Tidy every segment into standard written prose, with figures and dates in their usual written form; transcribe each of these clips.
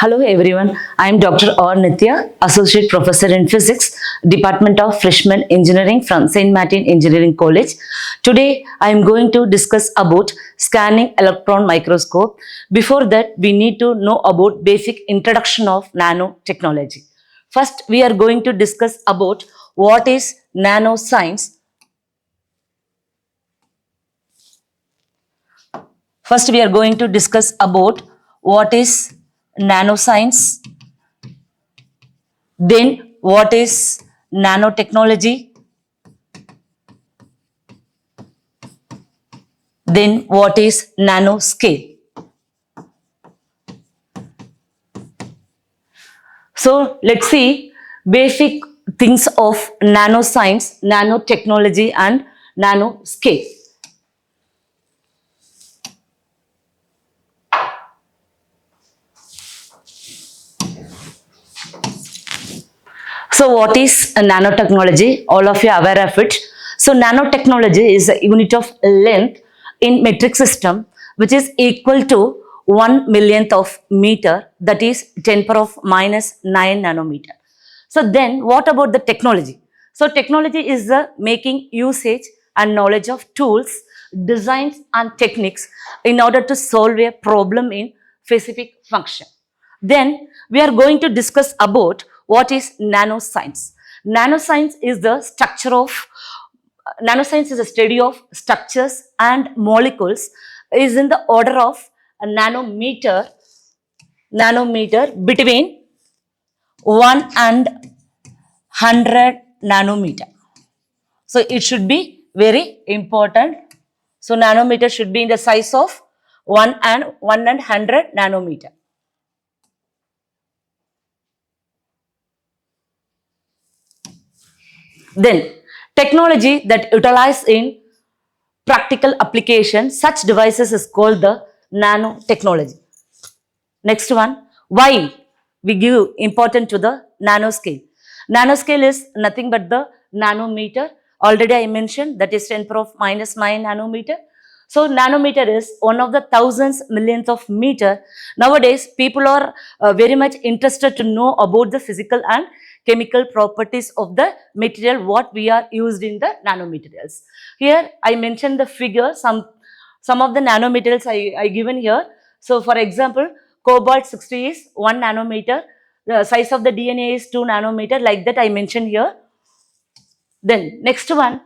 Hello everyone, I am Dr. R. Nitya, Associate Professor in Physics, Department of Freshman Engineering from St. Martin Engineering College. Today I am going to discuss about scanning electron microscope. Before that, we need to know about basic introduction of nanotechnology. First, we are going to discuss about what is nanoscience. First, we are going to discuss about what is nanoscience. Then what is nanotechnology? Then what is nanoscale? So let's see basic things of nanoscience, nanotechnology and nanoscale. So what is nanotechnology? All of you are aware of it. So nanotechnology is a unit of length in metric system which is equal to 1 millionth of meter, that is 10 power of minus 9 nanometer. So then what about the technology? So technology is the making usage and knowledge of tools, designs and techniques in order to solve a problem in specific function. Then we are going to discuss about what is nanoscience. Nanoscience is the study of structures and molecules, is in the order of a nanometer between 1 and 100 nanometer. So it should be very important. So nanometer should be in the size of 1 and 100 nanometer. Then, technology that utilized in practical application, such devices is called the nanotechnology. Next one, why we give importance to the nanoscale. Nanoscale is nothing but the nanometer. Already I mentioned that is 10 power of minus 9 nanometer. So nanometer is one of the thousands, millionth of meter. Nowadays, people are very much interested to know about the physical and chemical properties of the material what we are used in the nanomaterials. Here I mentioned the figure, some of the nanomaterials I given here. So for example, cobalt 60 is 1 nanometer, the size of the DNA is 2 nanometer, like that I mentioned here. Then next one,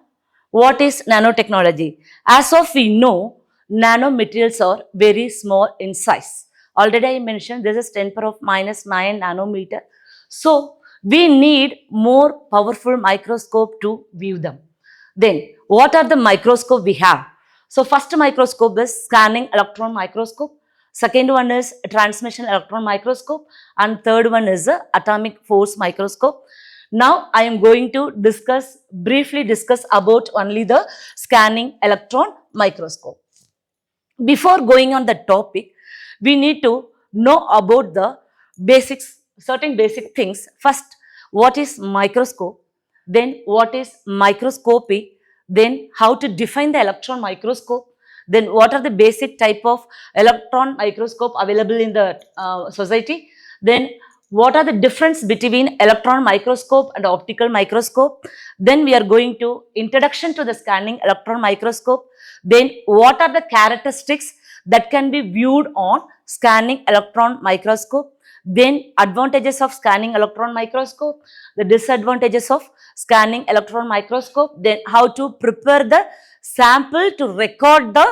what is nanotechnology? As of we know, nanomaterials are very small in size. Already I mentioned this is 10 power of minus 9 nanometer. So we need more powerful microscope to view them. Then what are the microscope we have? So first microscope is scanning electron microscope. Second one is transmission electron microscope and third one is the atomic force microscope. Now I am going to briefly discuss about only the scanning electron microscope. Before going on the topic, we need to know about the certain basic things. First, what is microscope? Then what is microscopy? Then how to define the electron microscope? Then what are the basic type of electron microscope available in the society? Then what are the difference between electron microscope and optical microscope? Then we are going to introduction to the scanning electron microscope. Then what are the characteristics that can be viewed on scanning electron microscope? Then advantages of scanning electron microscope, the disadvantages of scanning electron microscope, then how to prepare the sample to record the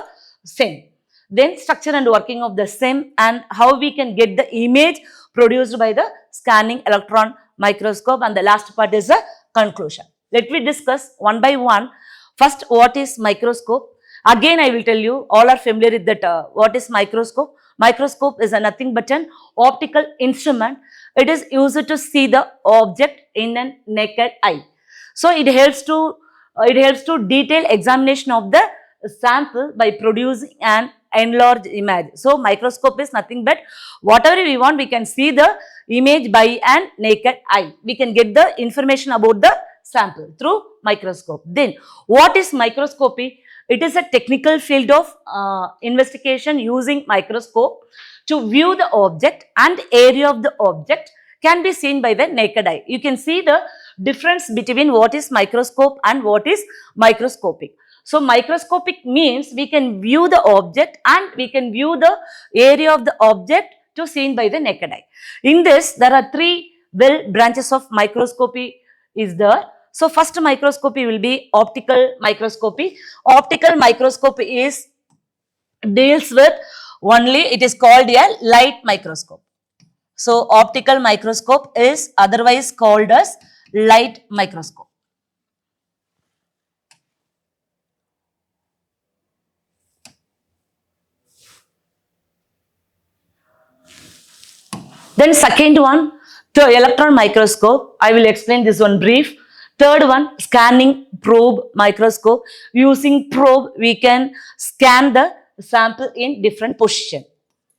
same, then structure and working of the same, and how we can get the image produced by the scanning electron microscope, and the last part is the conclusion. Let me discuss one by one. First, what is microscope? Again, I will tell you, all are familiar with that what is microscope. Microscope is nothing but an optical instrument. It is used to see the object in a naked eye. So it helps to detail examination of the sample by producing an enlarged image. So microscope is nothing but whatever we want, we can see the image by an naked eye. We can get the information about the sample through microscope. Then what is microscopy? It is a technical field of investigation using microscope To view the object and area of the object can be seen by the naked eye. You can see the difference between what is microscope and what is microscopic. So microscopic means we can view the object and we can view the area of the object to seen by the naked eye. In this, there are three branches of microscopy is there. So first microscopy will be optical microscopy. Optical microscopy is deals with only, it is called a light microscope. So optical microscope is otherwise called as light microscope. Then second one, the electron microscope. I will explain this one brief. Third one, scanning probe microscope. Using probe, we can scan the sample in different position.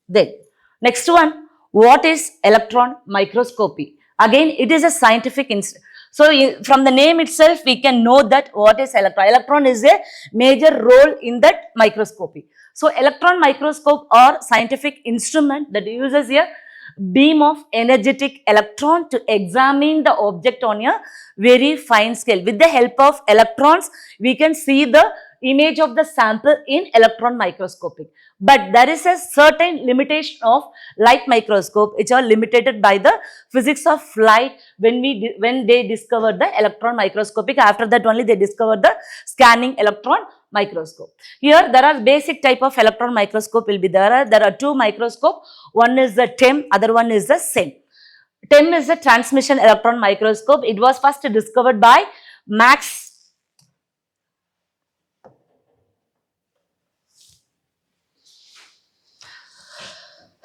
Then, next one, what is electron microscopy? Again, it is a scientific so from the name itself, we can know that what is electron. Electron is a major role in that microscopy. So electron microscope or scientific instrument that uses a beam of energetic electron to examine the object on a very fine scale. With the help of electrons, we can see the image of the sample in electron microscopy. But there is a certain limitation of light microscope which are limited by the physics of light when they discovered the electron microscopic. After that only they discovered the scanning electron microscope. Here there are basic type of electron microscope will be there. There are two microscope. One is the TEM, other one is the SEM. TEM is the transmission electron microscope. It was first discovered by Max.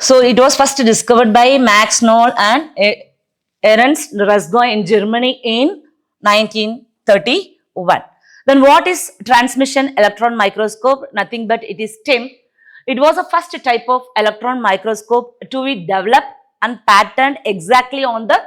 So it was first discovered by Max Knoll and Ernst Röntgen in Germany in 1931. Then what is transmission electron microscope? Nothing but it is TEM. It was the first type of electron microscope to be developed and patterned exactly on the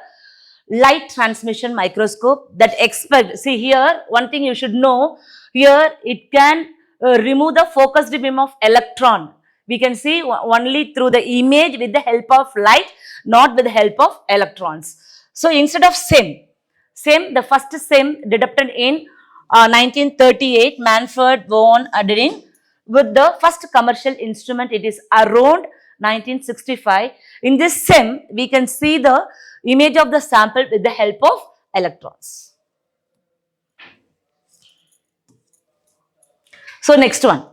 light transmission microscope that expect. See here, one thing you should know, here it can remove the focused beam of electron. We can see only through the image with the help of light, not with the help of electrons. So instead of SEM, the first SEM developed in 1938, Manfred von Adering, with the first commercial instrument. It is around 1965. In this SEM, we can see the image of the sample with the help of electrons. So next one,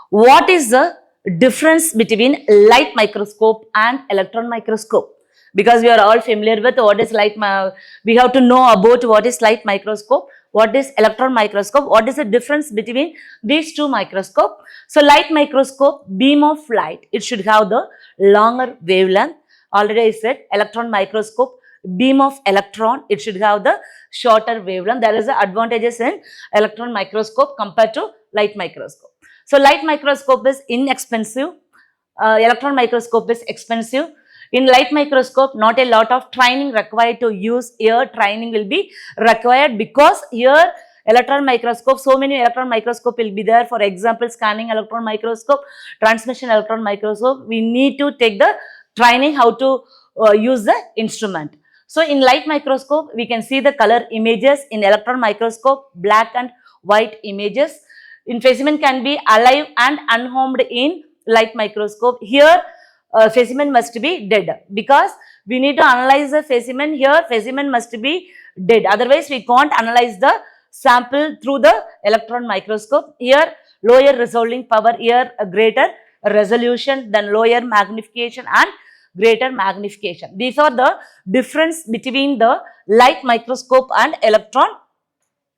what is the difference between light microscope and electron microscope? Because we are all familiar with what is light, we have to know about what is light microscope, what is electron microscope, what is the difference between these two microscope. So light microscope, beam of light, it should have the longer wavelength. Already I said electron microscope, beam of electron, it should have the shorter wavelength. There is the advantages in electron microscope compared to light microscope. So light microscope is inexpensive, electron microscope is expensive. In light microscope, not a lot of training required to use. Here training will be required because here electron microscope, so many electron microscope will be there. For example, scanning electron microscope, transmission electron microscope, we need to take the training how to use the instrument. So in light microscope, we can see the color images. In electron microscope, black and white images. In specimen can be alive and unharmed in light microscope. Here specimen must be dead because we need to analyze the specimen. Here specimen must be dead, otherwise we can't analyze the sample through the electron microscope. Here lower resolving power, here a greater resolution, then lower magnification and greater magnification. These are the difference between the light microscope and electron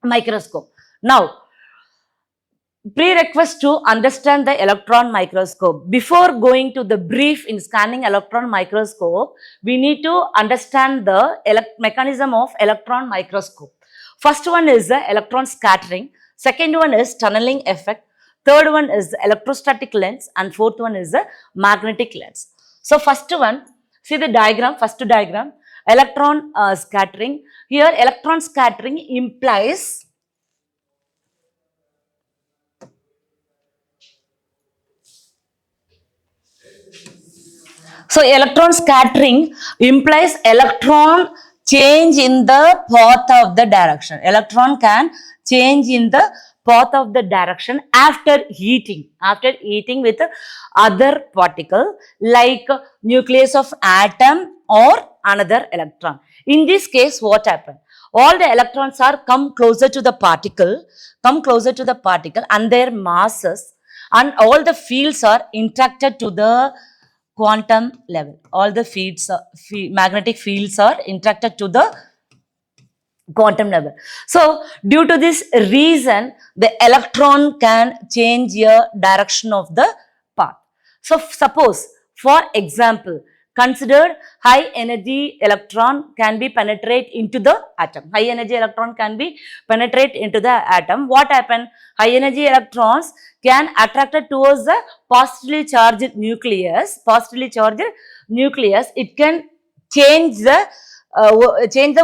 microscope. Now prerequisite to understand the electron microscope. Before going to the brief in scanning electron microscope, we need to understand the mechanism of electron microscope. First one is the electron scattering, second one is tunneling effect, third one is the electrostatic lens, and fourth one is the magnetic lens. So first one, see the diagram, first diagram, electron scattering. Here electron scattering implies So electron scattering implies electron change in the path of the direction. Electron can change in the path of the direction after heating with other particle like nucleus of atom or another electron. In this case, what happened? All the electrons are come closer to the particle, and their masses and all the fields are interacted to the quantum level. All the magnetic fields are interacted to the quantum level. So due to this reason, the electron can change a direction of the path. So suppose, for example, consider high energy electron can be penetrate into the atom. High energy electron can be penetrate into the atom. What happen? High energy electrons can attracted towards the positively charged nucleus. It can change the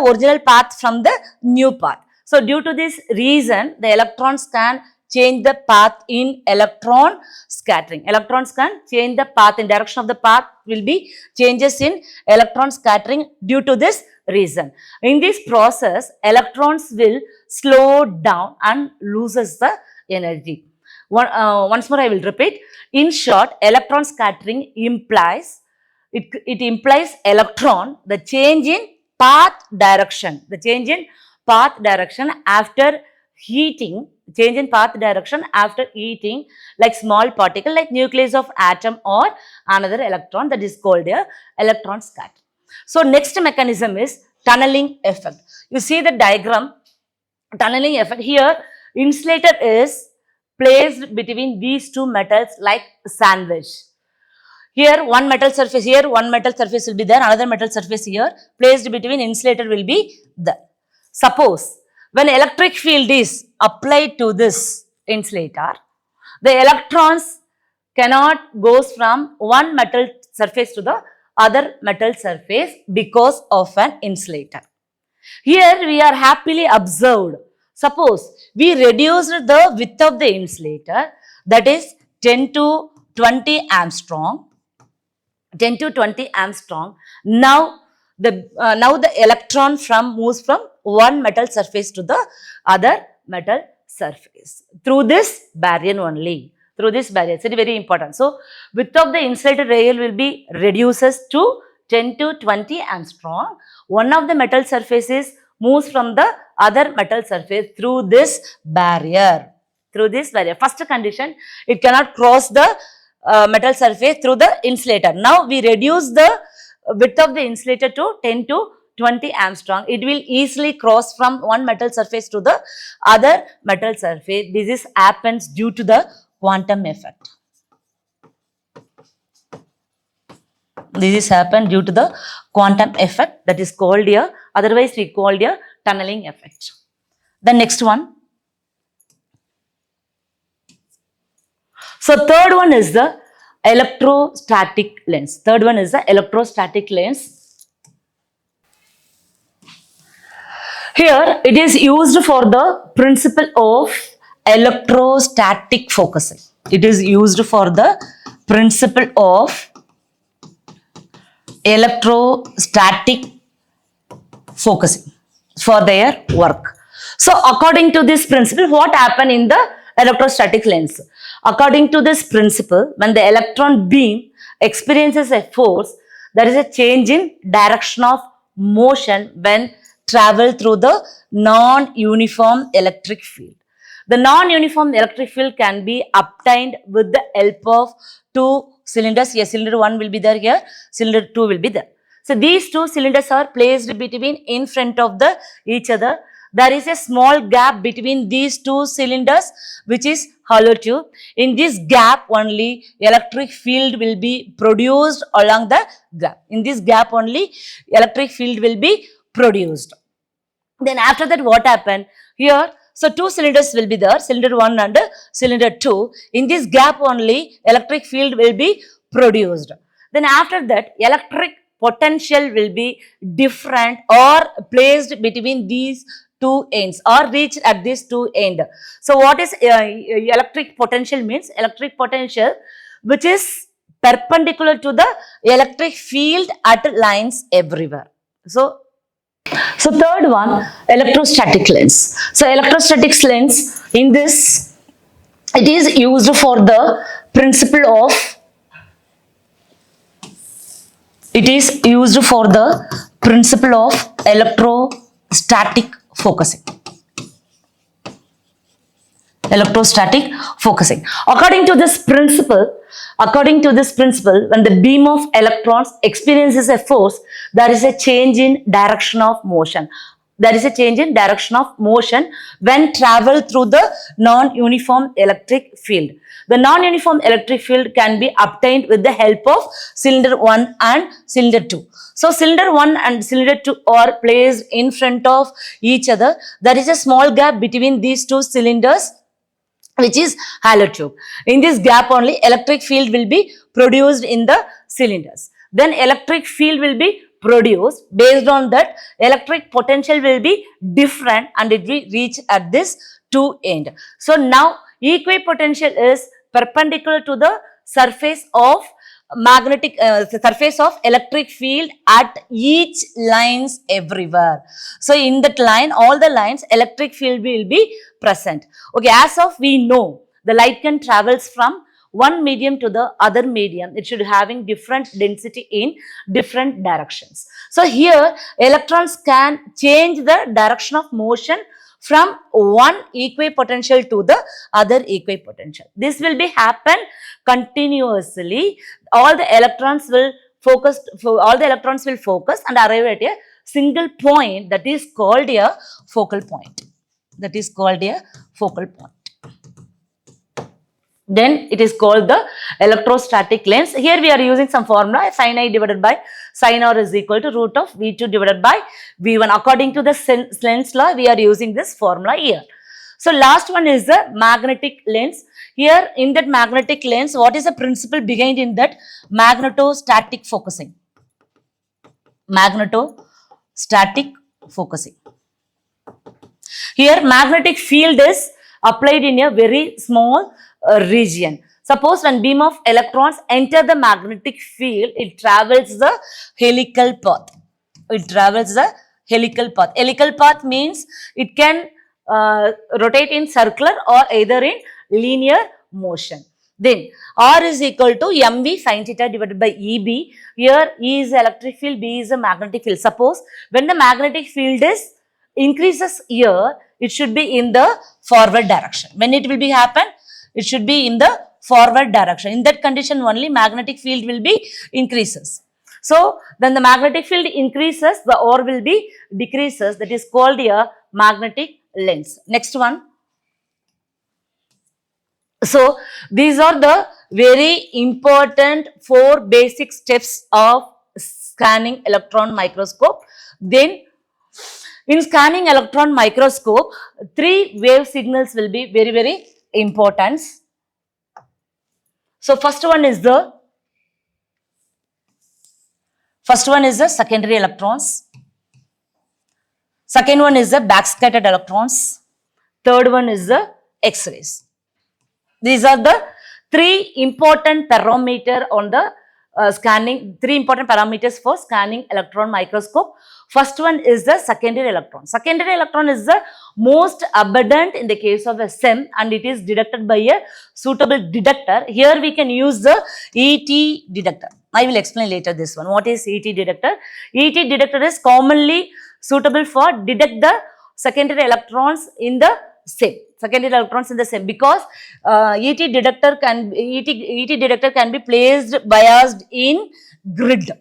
original path from the new path. So due to this reason, the electrons can change the path in electron scattering. Electrons can change the path in direction of the path will be changes in electron scattering due to this reason. In this process, electrons will slow down and loses the energy. Once more I will repeat. In short, electron scattering implies electron the change in path direction. After heating, like small particle like nucleus of atom or another electron, that is called a electron scattering. So next mechanism is tunneling effect. You see the diagram, tunneling effect. Here insulator is placed between these two metals like sandwich. Here one metal surface will be there, another metal surface here placed between insulator will be there. Suppose when electric field is applied to this insulator, the electrons cannot goes from one metal surface to the other metal surface because of an insulator. Here we are happily observed. Suppose we reduced the width of the insulator, that is 10 to 20 Armstrong. Now the electron moves from one metal surface to the other metal surface through this barrier only. It's very important. So width of the insulated rail will be reduces to 10 to 20 Armstrong. One of the metal surfaces moves from the other metal surface through this barrier. First condition, it cannot cross the metal surface through the insulator. Now we reduce the width of the insulator to 10 to 20 Armstrong. It will easily cross from one metal surface to the other metal surface. This happens due to the quantum effect. That is called here, otherwise we called here tunneling effect. The next one. So third one is the electrostatic lens. Here it is used for the principle of electrostatic focusing. For their work. So according to this principle, what happened in the electrostatic lens? According to this principle, when the electron beam experiences a force, there is a change in direction of motion when travel through the non-uniform electric field. The non-uniform electric field can be obtained with the help of two cylinders. Here cylinder 1 will be there, here cylinder 2 will be there. So these two cylinders are placed in front of each other. There is a small gap between these two cylinders, which is hollow tube. In this gap only electric field will be produced along the gap. Then after that, what happened? Here, so two cylinders will be there, cylinder 1 and cylinder 2. In this gap only electric field will be produced. Then after that, electric potential will be different or placed between these two ends or reached at these two ends. So what is electric potential means? Electric potential which is perpendicular to the electric field at lines everywhere. So third one, electrostatic lens. So electrostatic lens, in this, it is used for the principle of, it is used for the principle of electrostatic focusing. Electrostatic focusing. According to this principle, when the beam of electrons experiences a force, there is a change in direction of motion. There is a change in direction of motion when travel through the non-uniform electric field. The non-uniform electric field can be obtained with the help of cylinder 1 and cylinder 2. So cylinder 1 and cylinder 2 are placed in front of each other. There is a small gap between these two cylinders, which is hollow tube. In this gap only, electric field will be produced in the cylinders. Then electric field will be produced. Based on that, electric potential will be different and it will reach at this two end. So now equipotential is perpendicular to the surface of surface of electric field at each lines everywhere. So in that line, all the lines, electric field will be present. Okay, as of we know, the light can travels from one medium to the other medium. It should having different density in different directions. So here electrons can change the direction of motion from one equipotential to the other equipotential. This will be happen continuously. All the electrons will focus and arrive at a single point, that is called a focal point. That is called a focal point. Then it is called the electrostatic lens. Here we are using some formula, sin I divided by sin R is equal to root of V2 divided by V1. According to the lens law, we are using this formula here. So last one is the magnetic lens. Here in that magnetic lens, what is the principle behind in that? Magnetostatic focusing. Magnetostatic focusing. Here magnetic field is applied in a very small region. Suppose when beam of electrons enter the magnetic field, it travels the helical path. Helical path means it can rotate in circular or either in linear motion. Then R is equal to mv sin theta divided by EB. Here E is electric field, B is a magnetic field. Suppose when the magnetic field is increases here, it should be in the forward direction. When it will be happen, it should be in the forward direction. In that condition only magnetic field will be increases. So then the magnetic field increases, the R will be decreases. That is called a magnetic lens. Next one. So these are the very important 4 basic steps of scanning electron microscope. Then in scanning electron microscope, 3 wave signals will be very, very important. So first one is the secondary electrons. Second one is the backscattered electrons. Third one is the X-rays. These are the 3 important parameters on the scanning, 3 important parameters for scanning electron microscope. First one is the secondary electron. Secondary electron is the most abundant in the case of a SEM and it is detected by a suitable detector. Here we can use the ET detector. I will explain later this one. What is ET detector? ET detector is commonly suitable for detect the secondary electrons in the SEM. Because ET detector can be placed biased in grid.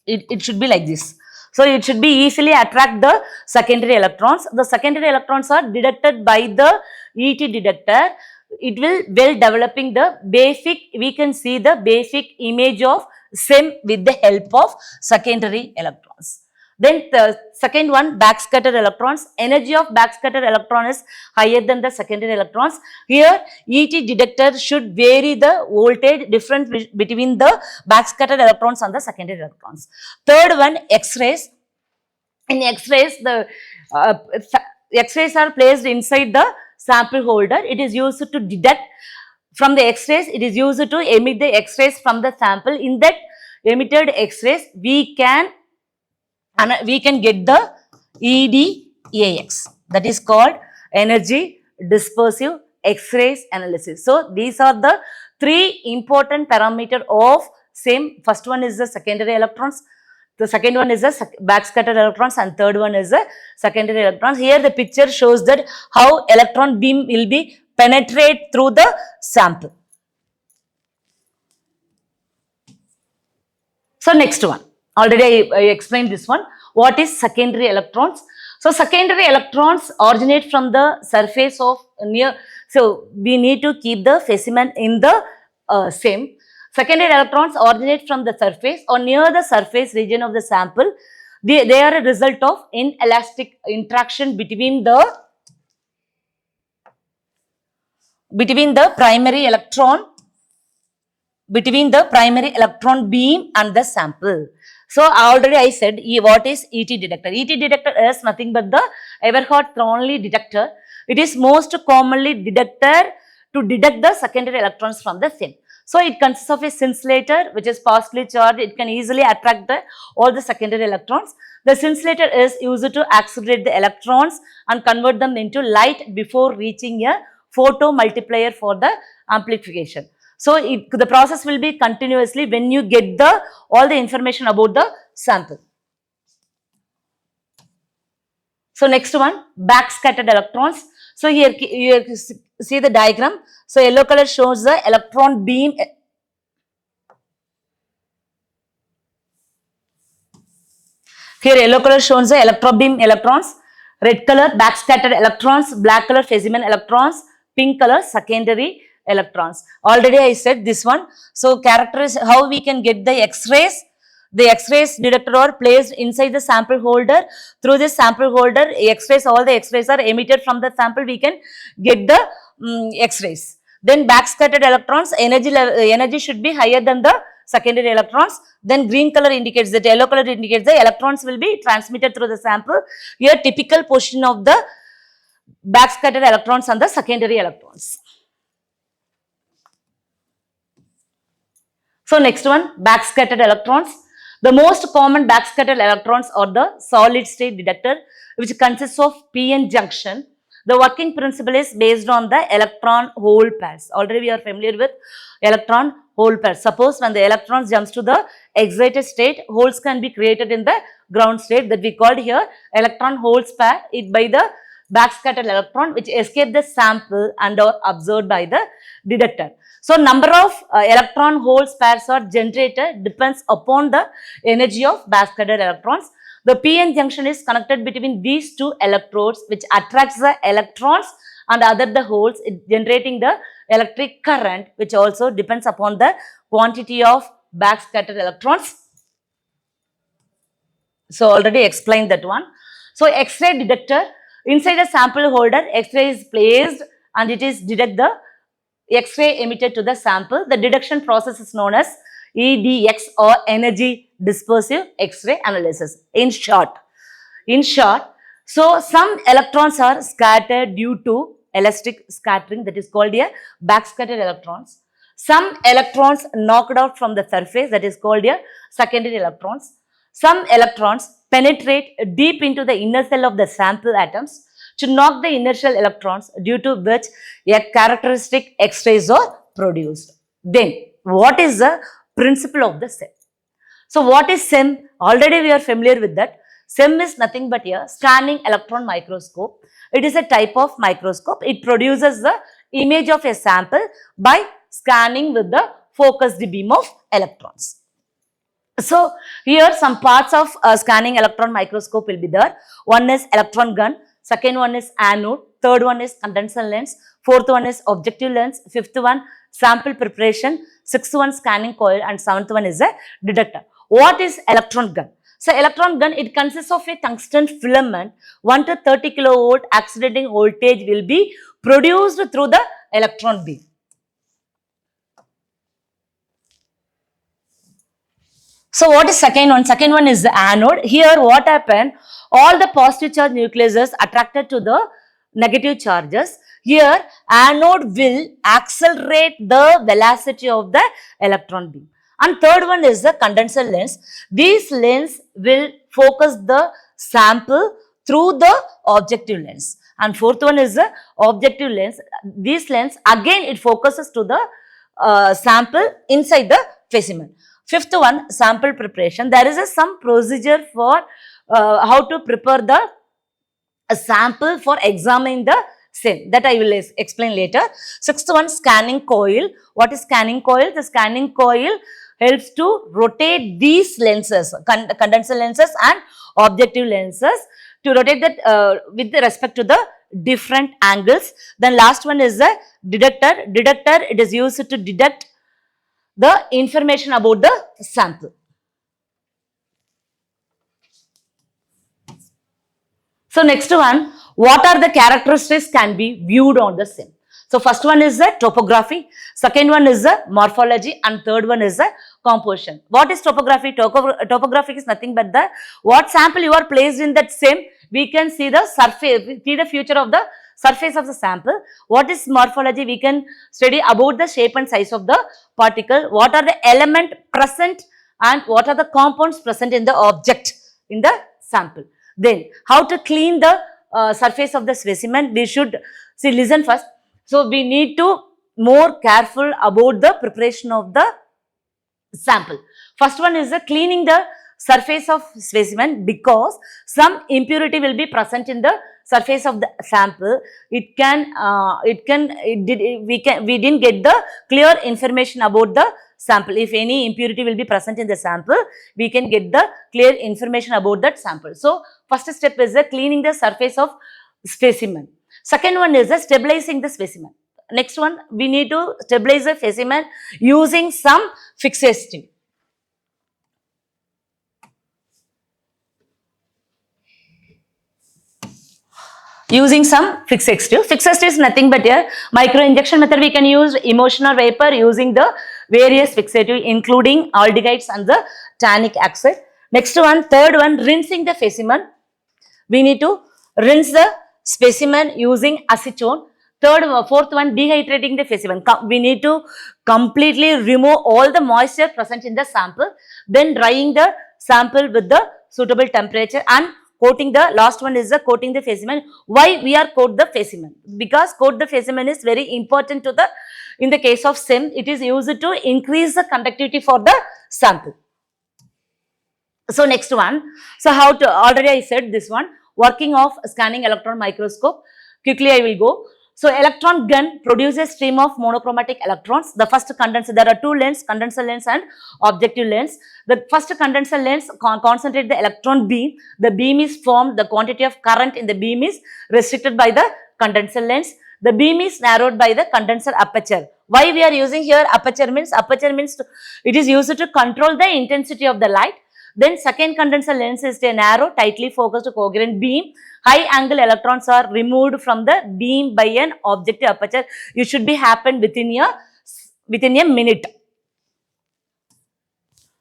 It should be like this. So it should be easily attract the secondary electrons. The secondary electrons are detected by the ET detector. It will developing the basic, we can see the basic image of SEM with the help of secondary electrons. Then the second one, backscattered electrons. Energy of backscattered electron is higher than the secondary electrons. Here ET detector should vary the voltage difference between the backscattered electrons and the secondary electrons. Third one, X-rays. In X-rays, the X-rays are placed inside the sample holder. It is used to detect from the X-rays, it is used to emit the X-rays from the sample. In that emitted X-rays, we can get the EDAX, that is called energy dispersive X-rays analysis. So these are the three important parameter of same. First one is the secondary electrons, the second one is the backscattered electrons, and third one is the secondary electrons. Here the picture shows that how electron beam will be penetrate through the sample. So next one, already I explained this one. What is secondary electrons? So secondary electrons originate from the surface of near. So we need to keep the specimen in the same. Secondary electrons originate from the surface or near the surface region of the sample. They are a result of inelastic interaction between the primary electron beam and the sample. So already I said what is ET detector. ET detector is nothing but the Everhart-Thornley detector. It is most commonly detected to detect the secondary electrons from the same. So it consists of a scintillator which is positively charged. It can easily attract all the secondary electrons. The scintillator is used to accelerate the electrons and convert them into light before reaching a photomultiplier for the amplification. So the process will be continuously when you get all the information about the sample. So next one, backscattered electrons. So here you see the diagram. So yellow color shows the electron beam. Here yellow color shows the electron beam electrons. Red color backscattered electrons. Black color specimen electrons. Pink color secondary electrons. Already I said this one. So characterize how we can get the X-rays. The X-rays detector are placed inside the sample holder. Through this sample holder, X-rays, all the X-rays are emitted from the sample. We can get the X-rays. Then backscattered electrons, energy should be higher than the secondary electrons. Then green color indicates that, yellow color indicates the electrons will be transmitted through the sample. Here typical position of the backscattered electrons and the secondary electrons. So next one, backscattered electrons. The most common backscattered electrons are the solid state detector, which consists of PN junction. The working principle is based on the electron hole pairs. Already we are familiar with electron hole pairs. Suppose when the electrons jumps to the excited state, holes can be created in the ground state, that we called here electron holes pair it by the backscattered electron which escape the sample and are observed by the detector. So number of electron holes pairs are generated depends upon the energy of backscattered electrons. The PN junction is connected between these two electrodes which attracts the electrons and other the holes, generating the electric current which also depends upon the quantity of backscattered electrons. So already explained that one. So X-ray detector, inside a sample holder, X-ray is placed and it is detect the X-ray emitted to the sample. The detection process is known as EDX or energy dispersive X-ray analysis. In short, so some electrons are scattered due to elastic scattering, that is called a backscattered electrons. Some electrons knocked out from the surface, that is called a secondary electrons. Some electrons penetrate deep into the inner cell of the sample atoms to knock the inner shell electrons, due to which a characteristic X-rays are produced. Then, what is the principle of the SEM? So, what is SEM? Already we are familiar with that. SEM is nothing but a scanning electron microscope. It is a type of microscope. It produces the image of a sample by scanning with the focused beam of electrons. So, here some parts of scanning electron microscope will be there. One is electron gun. Second one is anode, third one is condenser lens, fourth one is objective lens, fifth one sample preparation, sixth one scanning coil, and seventh one is a detector. What is electron gun? So electron gun, it consists of a tungsten filament. 1 to 30 kilovolt accelerating voltage will be produced through the electron beam. So what is second one? Second one is the anode. Here what happened? All the positive charge nucleus attracted to the negative charges. Here, anode will accelerate the velocity of the electron beam. And third one is the condenser lens. This lens will focus the sample through the objective lens. And fourth one is the objective lens. This lens again it focuses to the sample inside the specimen. Fifth one, sample preparation. There is some procedure for how to prepare the sample for examining the same, that I will explain later. Sixth one, scanning coil. What is scanning coil? The scanning coil helps to rotate these lenses, condenser lenses and objective lenses, to rotate that with respect to the different angles. Then last one is the detector. Detector, it is used to detect the information about the sample. So next one, what are the characteristics can be viewed on the SIM? So first one is the topography, second one is the morphology, and third one is the composition. What is topography? Topography is nothing but the what sample you are placed in that SIM, we can see the surface, see the feature of the surface of the sample. What is morphology? We can study about the shape and size of the particle, what are the element present and what are the compounds present in the object in the sample. Then how to clean the surface of the specimen? We should see, listen first. So we need to more careful about the preparation of the sample. First one is the cleaning the surface of specimen, because some impurity will be present in the surface of the sample. We didn't get the clear information about the sample. If any impurity will be present in the sample, we can get the clear information about that sample. So first step is the cleaning the surface of specimen. Second one is the stabilizing the specimen. Next one, we need to stabilize the specimen using some fixative. Using some fixative. Fixative is nothing but a micro-injection method. We can use emulsion or vapor using the various fixative, including aldehydes and the tannic acid. Next one, third one, rinsing the specimen. We need to rinse the specimen using acetone. Fourth one, dehydrating the specimen. We need to completely remove all the moisture present in the sample. Then drying the sample with the suitable temperature and coating the, last one is the coating the specimen. Why we are coat the specimen? Because coat the specimen is very important to the, in the case of SIM, it is used to increase the conductivity for the sample. So next one, so how to, already I said this one, working of scanning electron microscope. Quickly I will go. So electron gun produces a stream of monochromatic electrons. The first condenser, there are two lenses, condenser lens and objective lens. The first condenser lens concentrates the electron beam. The beam is formed, the quantity of current in the beam is restricted by the condenser lens. The beam is narrowed by the condenser aperture. Why we are using here aperture means it is used to control the intensity of the light. Then second condenser lens is a narrow, tightly focused coherent beam. High angle electrons are removed from the beam by an objective aperture. It should be happened within a minute.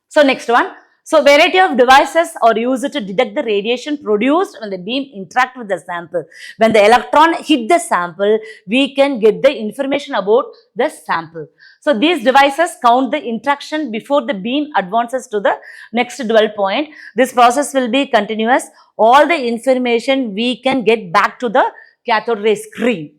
So next one. So variety of devices are used to detect the radiation produced when the beam interact with the sample. When the electron hit the sample, we can get the information about the sample. So these devices count the interaction before the beam advances to the next dwell point. This process will be continuous. All the information we can get back to the cathode ray screen.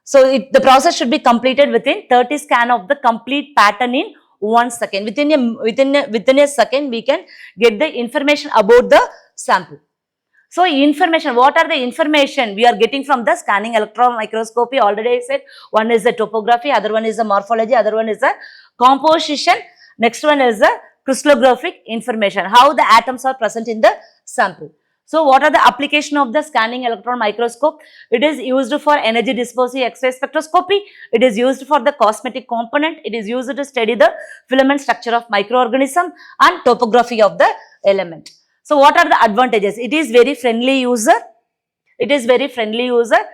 So the process should be completed within 30 scan of the complete pattern in 1 second. Within a second, we can get the information about the sample. So information, what are the information we are getting from the scanning electron microscopy? Already I said, one is the topography, other one is the morphology, other one is the composition. Next one is the crystallographic information, how the atoms are present in the sample. So what are the application of the scanning electron microscope? It is used for energy dispersive X-ray spectroscopy. It is used for the cosmetic component. It is used to study the filament structure of microorganism and topography of the element. So what are the advantages? It is very friendly user. It is very friendly user.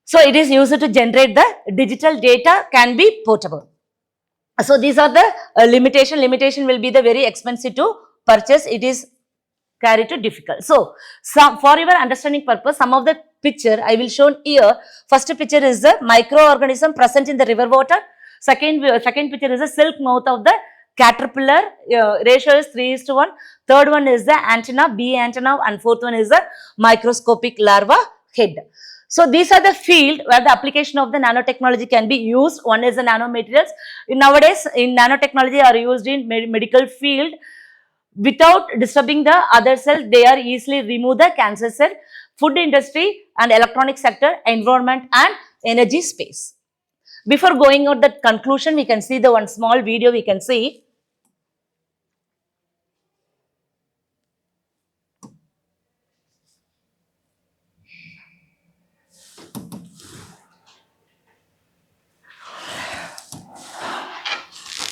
So it is used to generate the digital data, can be portable. So these are the limitation. Limitation will be the very expensive to purchase. It is carry to difficult. So for your understanding purpose, some of the picture I will show here. First picture is the microorganism present in the river water. Second picture is the silk mouth of the caterpillar. Ratio is 3:1. Third one is the antenna, bee antenna, and fourth one is the microscopic larva head. So these are the field where the application of the nanotechnology can be used. One is the nanomaterials. Nowadays, in nanotechnology are used in medical field. Without disturbing the other cell, they are easily remove the cancer cell, food industry and electronic sector, environment and energy space. Before going out the conclusion, we can see the one small video we can see.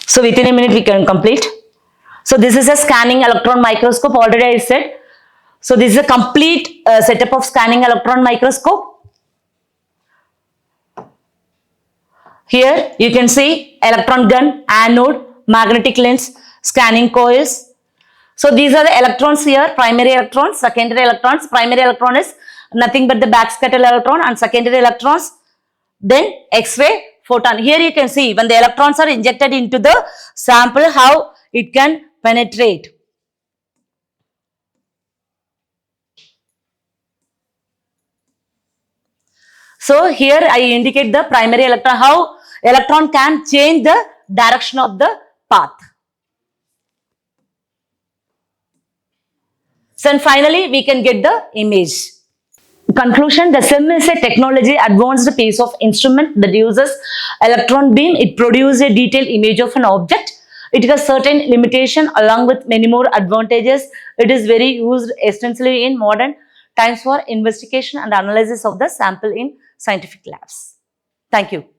So within a minute we can complete. So this is a scanning electron microscope, already I said. So this is a complete setup of scanning electron microscope. Here you can see electron gun, anode, magnetic lens, scanning coils. So these are the electrons here, primary electrons, secondary electrons. Primary electron is nothing but the backscatter electron, and secondary electrons, then X-ray, photon. Here you can see when the electrons are injected into the sample, how it can penetrate. So here I indicate the primary electron, how electron can change the direction of the path. So and finally we can get the image. Conclusion, the SEM is a technology advanced piece of instrument that uses electron beam. It produces a detailed image of an object. It has certain limitation along with many more advantages. It is very used extensively in modern times for investigation and analysis of the sample in scientific labs. Thank you.